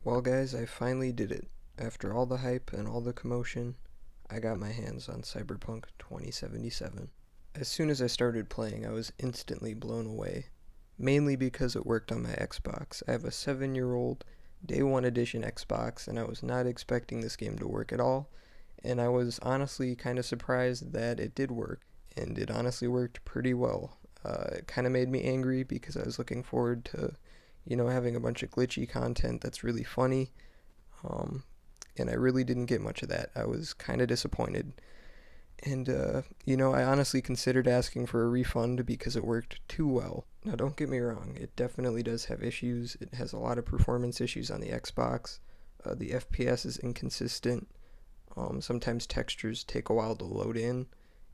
Well, guys, I finally did it. After all the hype and all the commotion, I got my hands on Cyberpunk 2077. As soon as I started playing, I was instantly blown away, mainly because it worked on my Xbox. I have a 7-year-old Day 1 Edition Xbox, and I was not expecting this game to work at all, and I was honestly kind of surprised that it did work, and it honestly worked pretty well. It kind of made me angry because I was looking forward to having a bunch of glitchy content that's really funny. Um, and I really didn't get much of that. I was kind of disappointed. And, I honestly considered asking for a refund because it worked too well. Now, don't get me wrong, it definitely does have issues. It has a lot of performance issues on the Xbox. The FPS is inconsistent. Sometimes textures take a while to load in.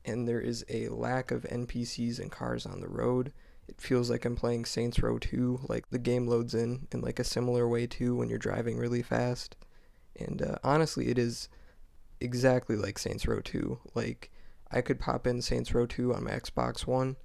And there is a lack of NPCs and cars on the road. It feels like I'm playing Saints Row 2, like the game loads in like a similar way too when you're driving really fast. And honestly, it is exactly like Saints Row 2. Like, I could pop in Saints Row 2 on my Xbox One,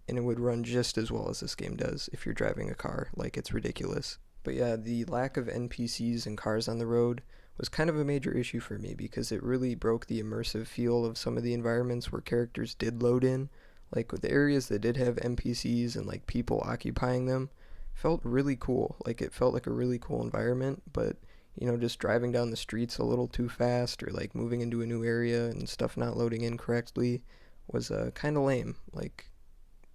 and it would run just as well as this game does if you're driving a car. Like, it's ridiculous. But yeah, the lack of NPCs and cars on the road was kind of a major issue for me because it really broke the immersive feel of some of the environments where characters did load in. Like, with the areas that did have NPCs and like people occupying them felt really cool. Like, it felt like a really cool environment, but just driving down the streets a little too fast or like moving into a new area and stuff not loading in correctly was kind of lame. Like,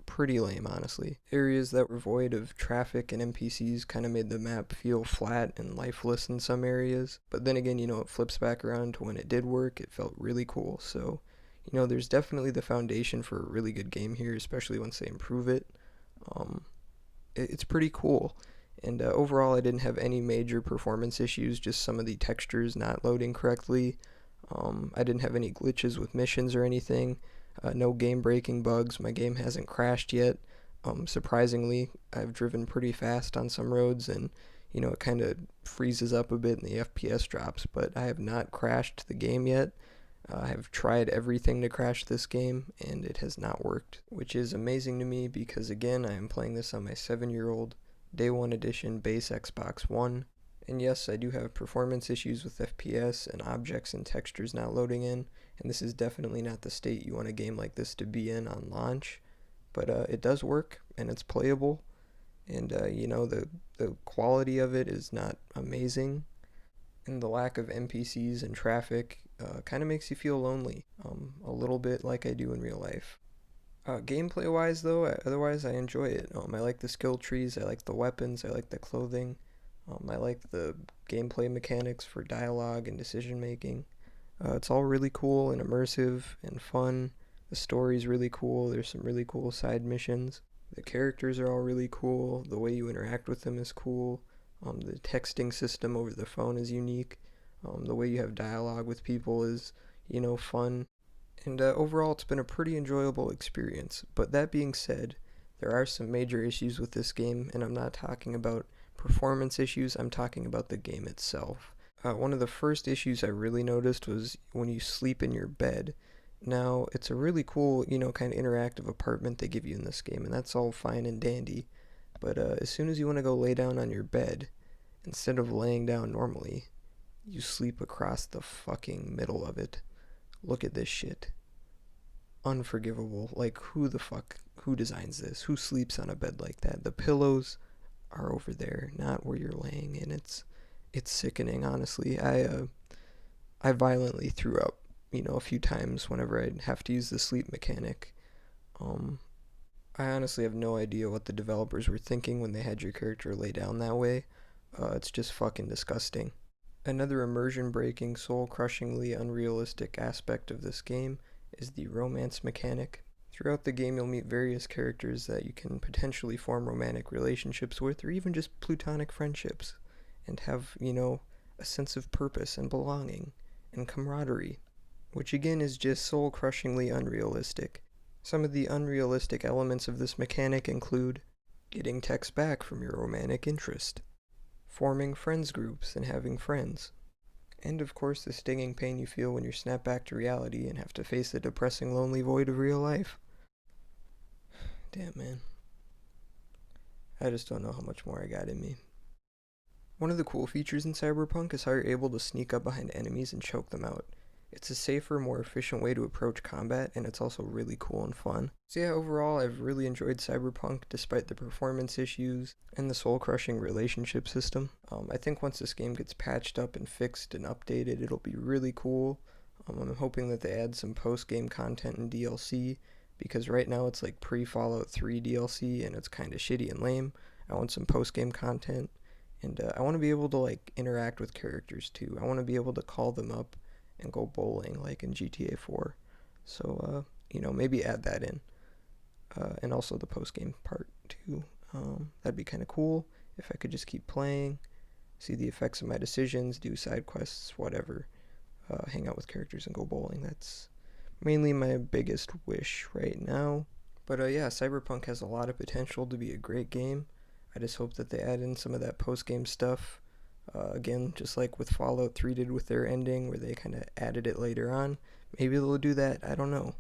pretty lame, honestly. Areas that were void of traffic and NPCs kind of made the map feel flat and lifeless in some areas. But then again, it flips back around to when it did work, it felt really cool. So, there's definitely the foundation for a really good game here, especially once they improve it. Um, it's pretty cool. And overall, I didn't have any major performance issues, just some of the textures not loading correctly. I didn't have any glitches with missions or anything. No game breaking bugs. My game hasn't crashed yet. Surprisingly, I've driven pretty fast on some roads and it kind of freezes up a bit and the FPS drops, but I have not crashed the game yet. I have tried everything to crash this game and it has not worked, which is amazing to me because again, I am playing this on my 7-year-old Day 1 Edition base Xbox One. And yes, I do have performance issues with FPS and objects and textures not loading in, and this is definitely not the state you want a game like this to be in on launch. But it does work, and it's playable, and the quality of it is not amazing, and the lack of NPCs and traffic kind of makes you feel lonely, a little bit like I do in real life. Gameplay wise, though, otherwise I enjoy it. I like the skill trees, I like the weapons, I like the clothing, I like the gameplay mechanics for dialogue and decision making. It's all really cool and immersive and fun. The story's really cool. There's some really cool side missions. The characters are all really cool. The way you interact with them is cool. The texting system over the phone is unique. The way you have dialogue with people is, fun. And overall, it's been a pretty enjoyable experience. But that being said, there are some major issues with this game, and I'm not talking about performance issues, I'm talking about the game itself. One of the first issues I really noticed was when you sleep in your bed. Now, it's a really cool, kind of interactive apartment they give you in this game, and that's all fine and dandy. But as soon as you want to go lay down on your bed, instead of laying down normally, you sleep across the fucking middle of it. Look at this shit. Unforgivable. Like, who designs this? Who sleeps on a bed like that? The pillows are over there, not where you're laying, and it's sickening, honestly. I violently threw up, a few times whenever I'd have to use the sleep mechanic. Um, I honestly have no idea what the developers were thinking when they had your character lay down that way. It's just fucking disgusting. Another immersion breaking, soul crushingly unrealistic aspect of this game is the romance mechanic. Throughout the game, you'll meet various characters that you can potentially form romantic relationships with, or even just platonic friendships, and have, a sense of purpose and belonging and camaraderie, which again is just soul crushingly unrealistic. Some of the unrealistic elements of this mechanic include getting text back from your romantic interest, forming friends groups and having friends, and of course the stinging pain you feel when you snap back to reality and have to face the depressing, lonely void of real life. Damn, man. I just don't know how much more I got in me. One of the cool features in Cyberpunk is how you're able to sneak up behind enemies and choke them out. It's a safer, more efficient way to approach combat, and it's also really cool and fun. So yeah, overall, I've really enjoyed Cyberpunk despite the performance issues and the soul-crushing relationship system. I think once this game gets patched up and fixed and updated, it'll be really cool. I'm hoping that they add some post-game content and DLC, because right now it's like pre-Fallout 3 DLC, and it's kind of shitty and lame. I want some post-game content, and I want to be able to like interact with characters too. I want to be able to call them up and go bowling like in GTA 4. So maybe add that in, and also the post game part too. That'd be kind of cool if I could just keep playing, see the effects of my decisions, do side quests, whatever. Hang out with characters and go bowling. That's mainly my biggest wish right now. But yeah, Cyberpunk has a lot of potential to be a great game. I just hope that they add in some of that post game stuff. Again, just like with Fallout 3 did with their ending, where they kind of added it later on. Maybe they'll do that. I don't know.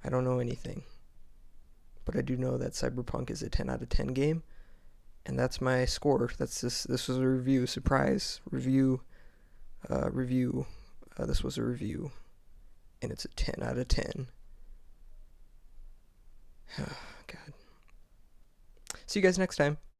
I don't know anything. But I do know that Cyberpunk is a 10 out of 10 game. And that's my score. That's this. This was a review. Surprise. Review. Review. This was a review. And it's a 10 out of 10. God. See you guys next time.